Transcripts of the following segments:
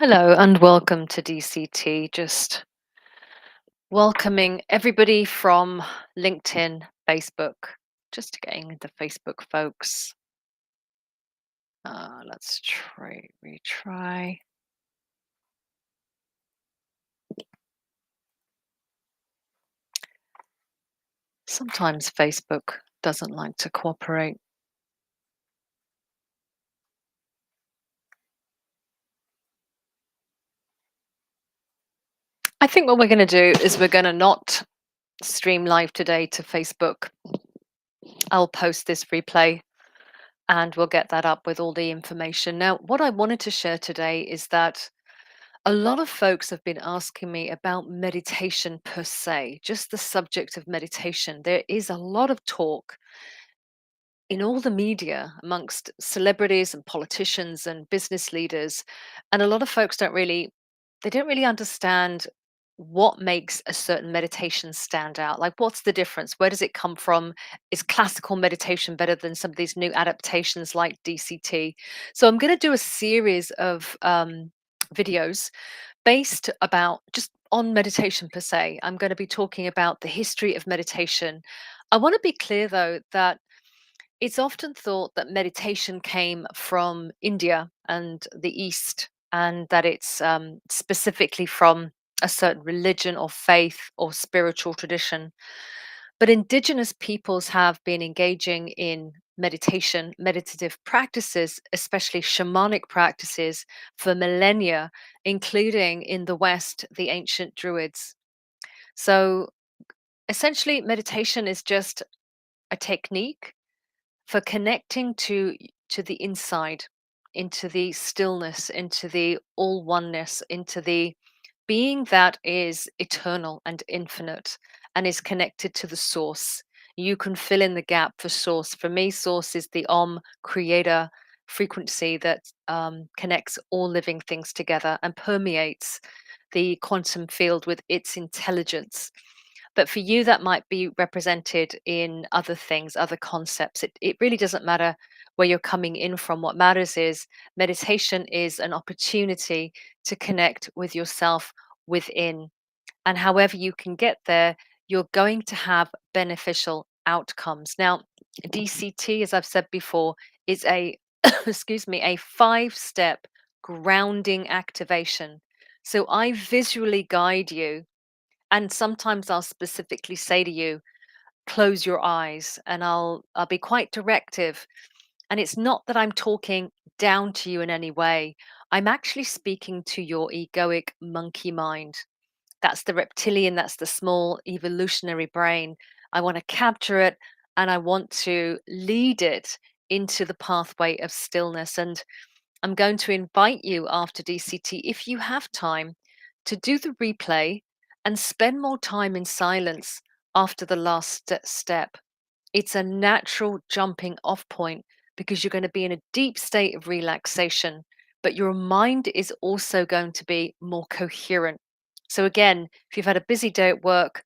Hello and welcome to DCT. Just welcoming everybody from LinkedIn, Facebook. Just getting into Facebook, folks. Let's retry. Sometimes Facebook doesn't like to cooperate. I think what we're going to do is we're going to not stream live today to Facebook. I'll post this replay and we'll get that up with all the information. Now, what I wanted to share today is that a lot of folks have been asking me about meditation per se, just the subject of meditation. There is a lot of talk in all the media amongst celebrities and politicians and business leaders, and a lot of folks don't really understand what makes a certain meditation stand out. Like, what's the difference? Where does it come from? Is classical meditation better than some of these new adaptations like DCT? So I'm going to do a series of videos based about just on meditation per se. I'm going to be talking about the history of meditation. I want to be clear, though, that it's often thought that meditation came from India and the East, and that it's specifically from a certain religion or faith or spiritual tradition. But indigenous peoples have been engaging in meditation, meditative practices, especially shamanic practices, for millennia, including in the West, the ancient Druids. So essentially, meditation is just a technique for connecting to the inside, into the stillness, into the all oneness, into the being that is eternal and infinite and is connected to the source. You can fill in the gap for source. For me, source is the Om creator frequency that connects all living things together and permeates the quantum field with its intelligence. But for you, that might be represented in other things, other concepts. It really doesn't matter where you're coming in from. What matters is meditation is an opportunity to connect with yourself within. And however you can get there, you're going to have beneficial outcomes. Now, DCT, as I've said before, is a, excuse me, a 5 step grounding activation. So I visually guide you, and sometimes I'll specifically say to you, close your eyes, and I'll be quite directive. And it's not that I'm talking down to you in any way. I'm actually speaking to your egoic monkey mind. That's the reptilian, that's the small evolutionary brain. I want to capture it and I want to lead it into the pathway of stillness. And I'm going to invite you after DCT, if you have time, to do the replay and spend more time in silence after the last step. It's a natural jumping off point because you're going to be in a deep state of relaxation, but your mind is also going to be more coherent. So, again, if you've had a busy day at work,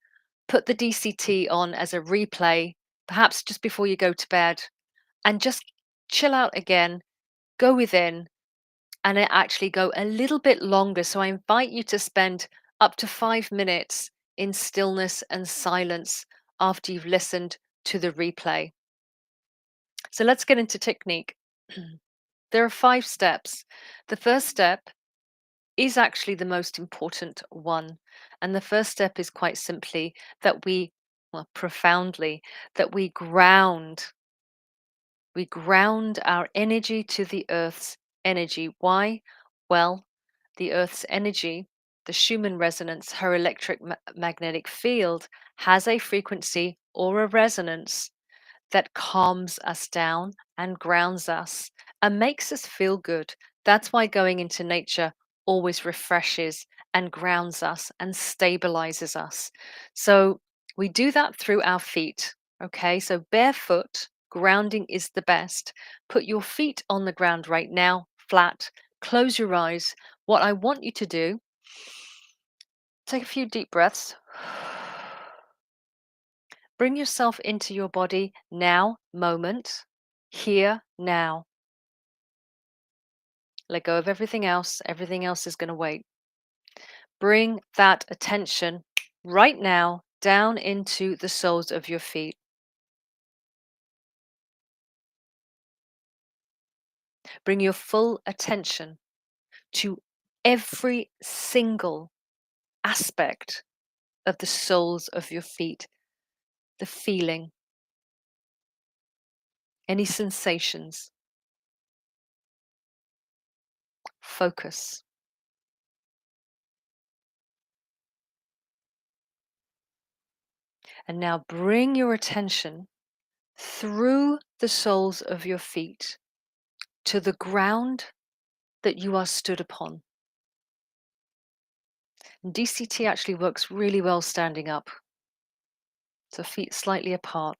put the DCT on as a replay, perhaps just before you go to bed, and just chill out again, go within, and it actually go a little bit longer. So I invite you to spend up to 5 minutes in stillness and silence after you've listened to the replay. So let's get into technique. There are 5 steps. The first step is actually the most important one. And the first step is quite simply that well, profoundly, that we ground our energy to the Earth's energy. Why? Well, the Earth's energy, the Schumann resonance, her magnetic field, has a frequency or a resonance that calms us down and grounds us and makes us feel good. That's why going into nature always refreshes and grounds us and stabilizes us. So we do that through our feet. Okay, so barefoot grounding is the best. Put your feet on the ground right now, flat. Close your eyes. What I want you to do, take a few deep breaths. Bring yourself into your body now, moment, here, now. Let go of everything else. Everything else is going to wait. Bring that attention right now down into the soles of your feet. Bring your full attention to every single aspect of the soles of your feet, the feeling, any sensations. Focus. And now bring your attention through the soles of your feet to the ground that you are stood upon. And DCT actually works really well standing up. So feet slightly apart.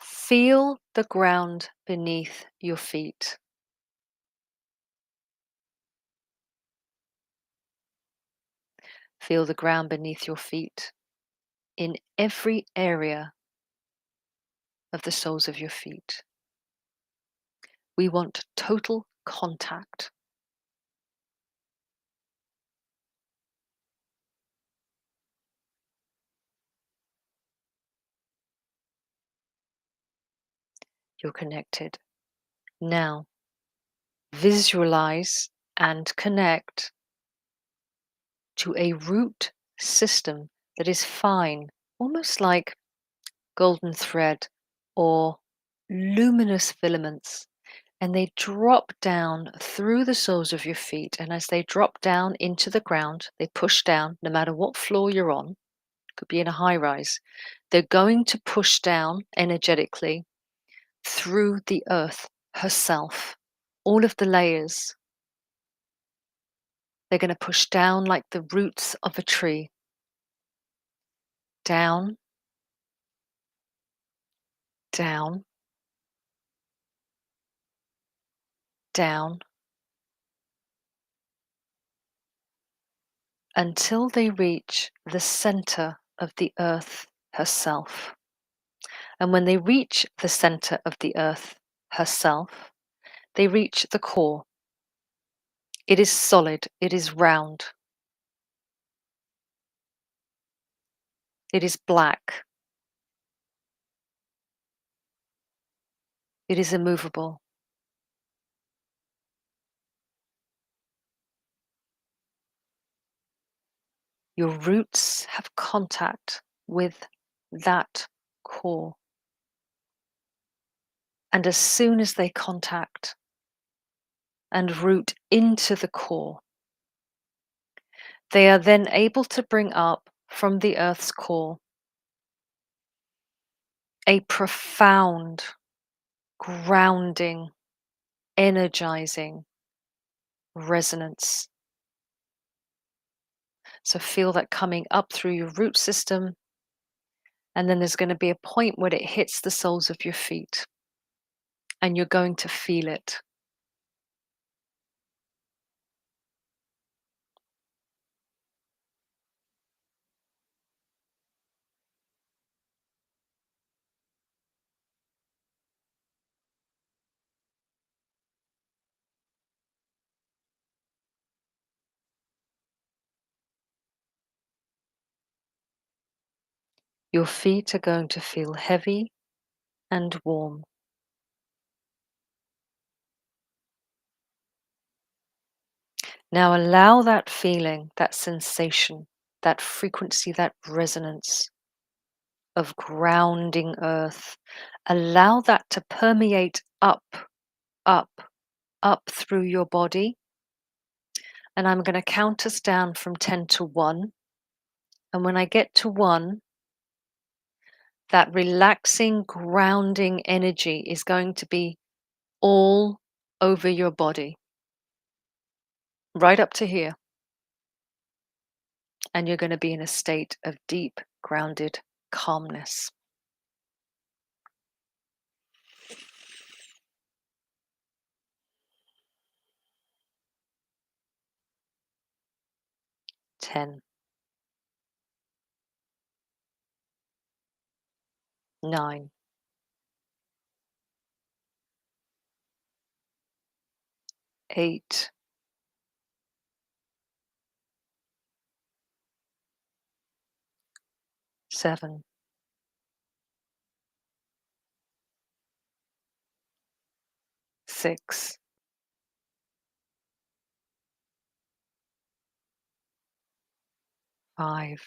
Feel the ground beneath your feet. Feel the ground beneath your feet in every area of the soles of your feet. We want total contact. You're connected. Now, visualize and connect to a root system that is fine, almost like golden thread or luminous filaments, and they drop down through the soles of your feet. And as they drop down into the ground, they push down no matter what floor you're on. Could be in a high rise. They're going to push down energetically through the earth herself, all of the layers. They're going to push down like the roots of a tree. Down, down, down, until they reach the center of the earth herself. And when they reach the center of the earth herself, they reach the core. It is solid, it is round, it is black, it is immovable. Your roots have contact with that core. And as soon as they contact and root into the core, they are then able to bring up from the earth's core a profound, grounding, energizing resonance. So feel that coming up through your root system, and then there's going to be a point where it hits the soles of your feet, and you're going to feel it. Your feet are going to feel heavy and warm. Now allow that feeling, that sensation, that frequency, that resonance of grounding earth, allow that to permeate up, up, up through your body. And I'm going to count us down from 10 to 1. And when I get to 1, that relaxing, grounding energy is going to be all over your body, right up to here. And you're going to be in a state of deep, grounded calmness. 10, 9, 8, 7, 6, 5.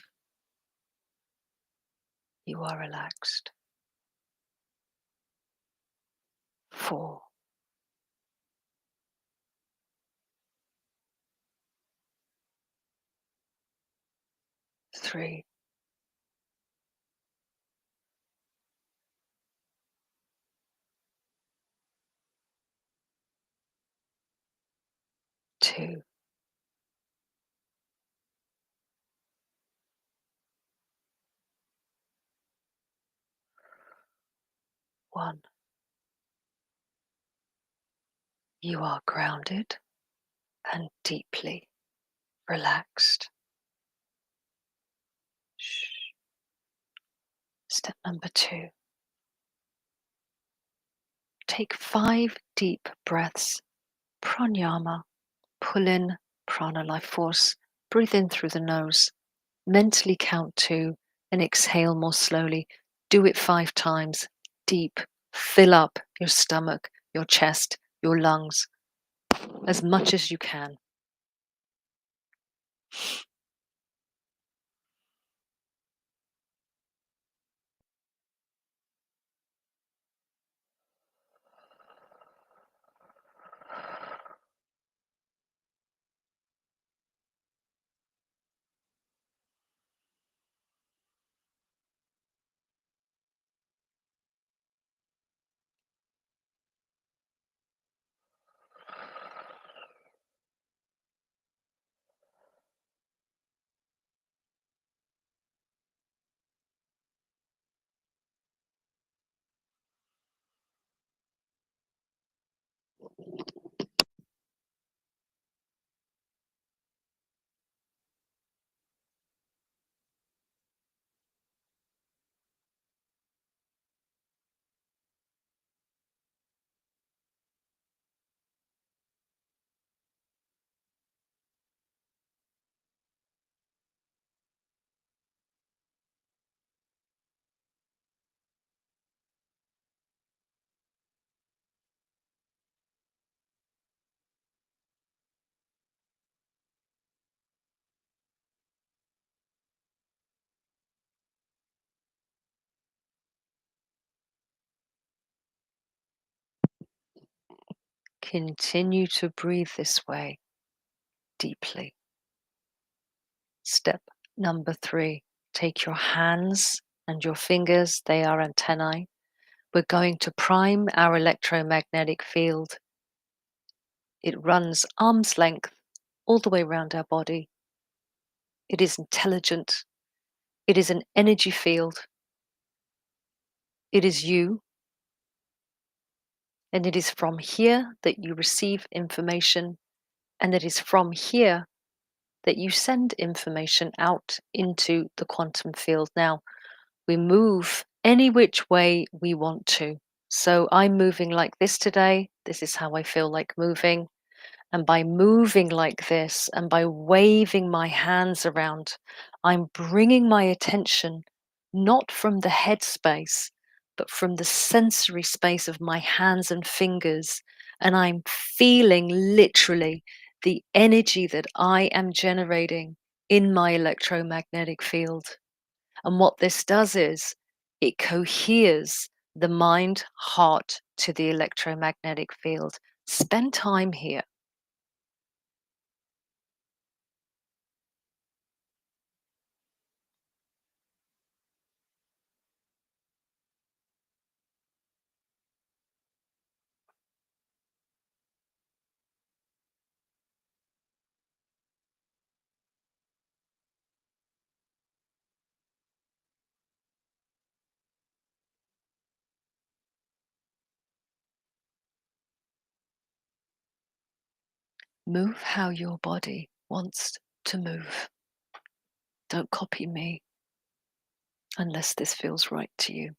You are relaxed. 4, 3, 2, 1. You are grounded and deeply relaxed. Shh. Step number 2. Take 5 deep breaths. Pranayama. Pull in prana life force. Breathe in through the nose. Mentally count 2 and exhale more slowly. Do it 5 times. Deep. Fill up your stomach, your chest, your lungs as much as you can. Continue to breathe this way deeply. Step number 3. Take your hands and your fingers, they are antennae. We're going to prime our electromagnetic field. It runs arm's length all the way around our body. It is intelligent. It is an energy field. It is you. And it is from here that you receive information. And it is from here that you send information out into the quantum field. Now, we move any which way we want to. So I'm moving like this today. This is how I feel like moving. And by moving like this and by waving my hands around, I'm bringing my attention not from the head space, but from the sensory space of my hands and fingers. And I'm feeling literally the energy that I am generating in my electromagnetic field. And what this does is it coheres the mind, heart to the electromagnetic field. Spend time here. Move how your body wants to move. Don't copy me unless this feels right to you.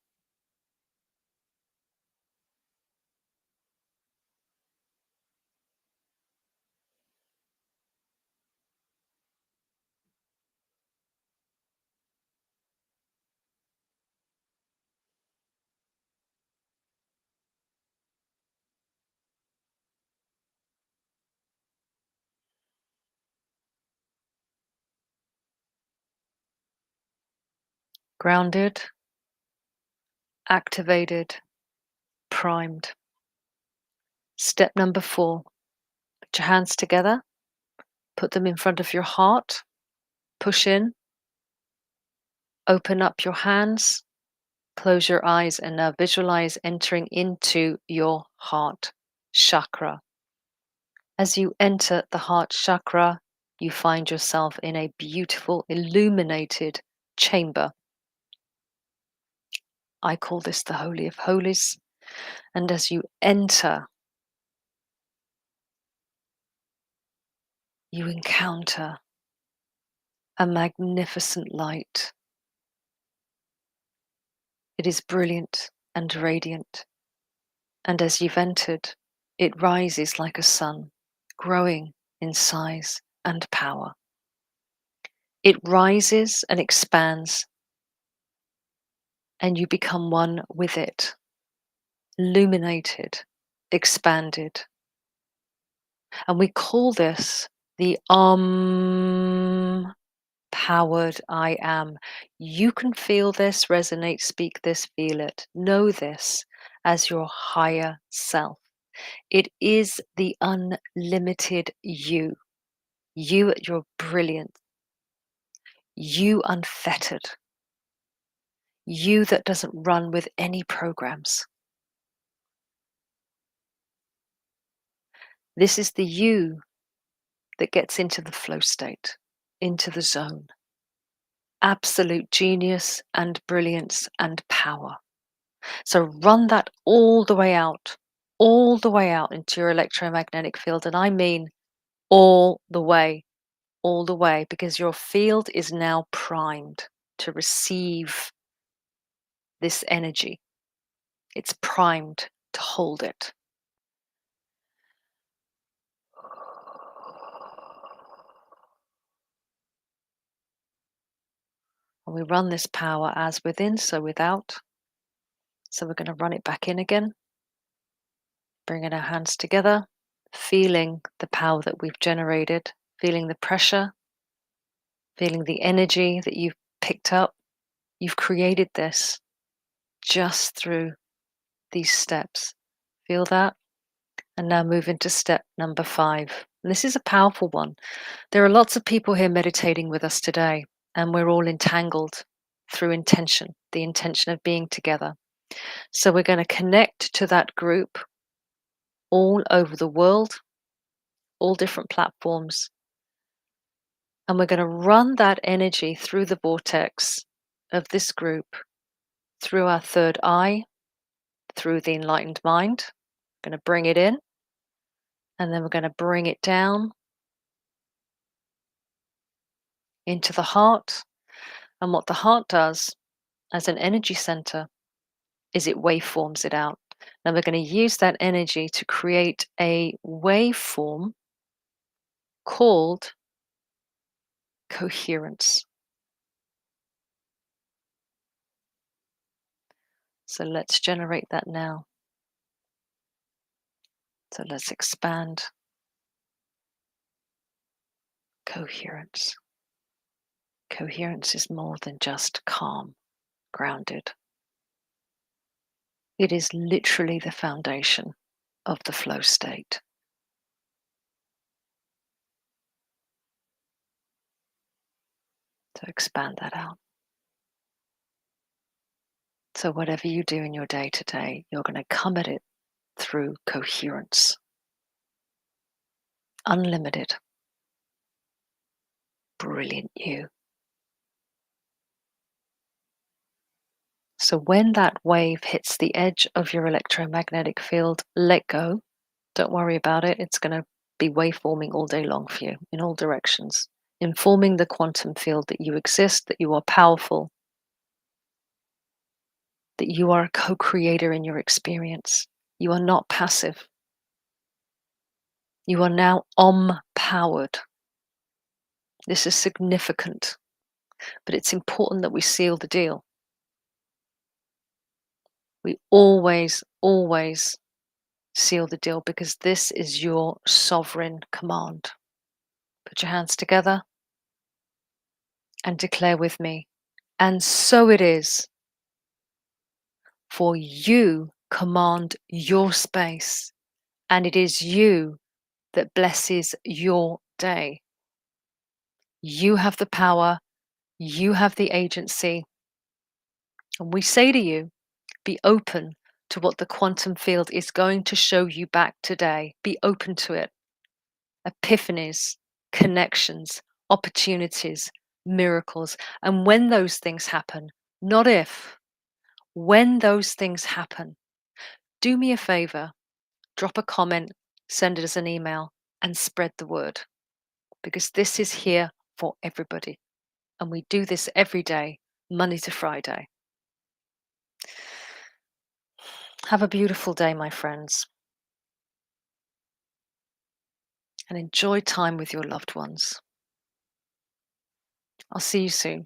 grounded, activated, primed. Step number 4, put your hands together, put them in front of your heart, push in, open up your hands, close your eyes, and now visualize entering into your heart chakra. As you enter the heart chakra, you find yourself in a beautiful, illuminated chamber. I call this the Holy of Holies. And as you enter, you encounter a magnificent light. It is brilliant and radiant. And as you've entered, it rises like a sun, growing in size and power. It rises and expands, and you become one with it, illuminated, expanded. And we call this the powered I am. You can feel this, resonate, speak this, feel it, know this as your higher self. It is the unlimited you at your brilliance, you unfettered, you that doesn't run with any programs. This is the you that gets into the flow state, into the zone. Absolute genius and brilliance and power. So run that all the way out into your electromagnetic field. And I mean all the way, because your field is now primed to receive this energy. It's primed to hold it. And we run this power as within, so without. So we're going to run it back in again. Bringing our hands together, feeling the power that we've generated, feeling the pressure, feeling the energy that you've picked up. You've created this just through these steps. Feel that? And now move into step number 5. And this is a powerful one. There are lots of people here meditating with us today, and we're all entangled through intention, the intention of being together. So we're going to connect to that group all over the world, all different platforms. And we're going to run that energy through the vortex of this group, through our third eye, through the enlightened mind. We're going to bring it in, and then we're going to bring it down into the heart. And what the heart does as an energy center is it waveforms it out. Now we're going to use that energy to create a waveform called coherence. So let's generate that now. So let's expand coherence. Coherence is more than just calm, grounded. It is literally the foundation of the flow state. So expand that out. So whatever you do in your day to day, you're going to come at it through coherence. Unlimited. Brilliant you. So when that wave hits the edge of your electromagnetic field, let go. Don't worry about it. It's going to be waveforming all day long for you in all directions, informing the quantum field that you exist, that you are powerful, that you are a co-creator in your experience. You are not passive. You are now powered. This is significant, but it's important that we seal the deal. We always seal the deal, because this is your sovereign command. Put your hands together and declare with me, And so it is, for you command your space, and it is you that blesses your day. You have the power, you have the agency, and we say to you, be open to what the quantum field is going to show you back today. Be open to it. Epiphanies, connections, opportunities, miracles. And when those things happen, not if, when those things happen, do me a favor, drop a comment, send us an email, and spread the word. Because this is here for everybody. And we do this every day, Monday to Friday. Have a beautiful day, my friends, and enjoy time with your loved ones. I'll see you soon.